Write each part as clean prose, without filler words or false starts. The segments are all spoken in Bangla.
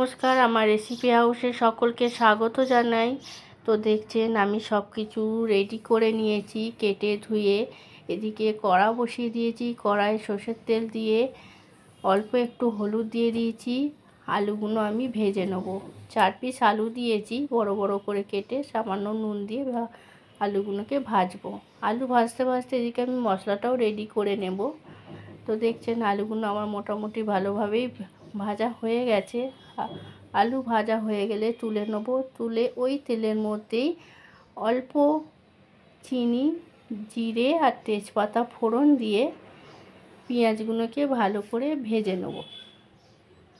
নমস্কার, আমার রেসিপি হাউসে সকলকে স্বাগত জানাই। তো দেখছেন আমি সব কিছু রেডি করে নিয়েছি, কেটে ধুয়ে। এদিকে কড়া বসিয়ে দিয়েছি, কড়ায় সর্ষের তেল দিয়ে অল্প একটু হলুদ দিয়ে দিয়েছি। আলুগুলো আমি ভেজে নেব। 4 পিস আলু দিয়েছি বড় বড় করে কেটে, সামান্য নুন দিয়ে আলুগুলোকে ভাজবো। আলু ভাজতে ভাজতে এদিকে আমি মশলাটাও রেডি করে নেব। তো দেখছেন আলুগুলো আমার মোটামুটি ভালোভাবেই ভাজা হয়ে গেছে। আলু ভাজা হয়ে গেলে তুলে নেব। তুলে ওই তেলের মধ্যেই অল্প চিনি, জিরে আর তেজপাতা ফোড়ন দিয়ে পেঁয়াজগুলোকে ভালো করে ভেজে নেব।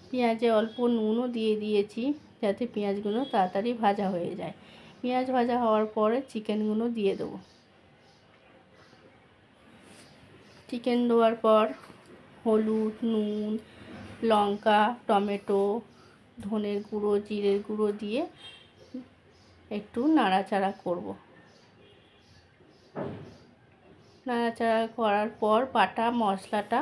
পেঁয়াজে অল্প নুনও দিয়ে দিয়েছি যাতে পেঁয়াজগুলো তাড়াতাড়ি ভাজা হয়ে যায়। পেঁয়াজ ভাজা হওয়ার পরে চিকেনগুলো দিয়ে দেবো। চিকেন দেওয়ার পর হলুদ, নুন, লঙ্কা, টমেটো, ধনের গুঁড়ো, জিরের গুঁড়ো দিয়ে একটু নাড়াচাড়া করব। নাড়াচাড়া করার পর বাটা মশলাটা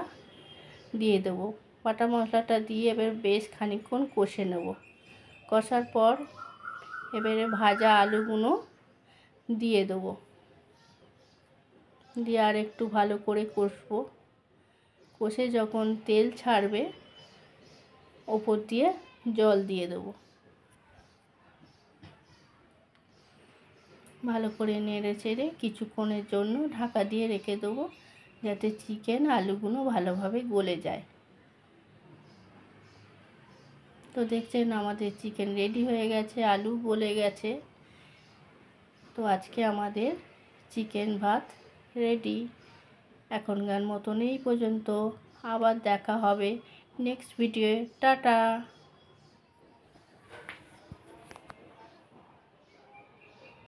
দিয়ে দেবো। বাটা মশলাটা দিয়ে এবার বেশ খানিকক্ষণ কষে নেব। কষার পর এবারে ভাজা আলুগুলো দিয়ে দেবো। দিয়ে আর একটু ভালো করে কষবো। কষে যখন তেল ছাড়বে ওপর দিয়ে জল দিয়ে দেবো। ভালো করে নেড়ে চেড়ে কিছুক্ষণের জন্য ঢাকা দিয়ে রেখে দেবো যাতে চিকেন আলুগুলো ভালোভাবে গলে যায়। তো দেখছেন আমাদের চিকেন রেডি হয়ে গেছে, আলু গলে গেছে। তো আজকে আমাদের চিকেন ভাত রেডি। এখনকার মতন এই পর্যন্ত। আবার দেখা হবে নেক্সট ভিডিওয়ে। টাটা।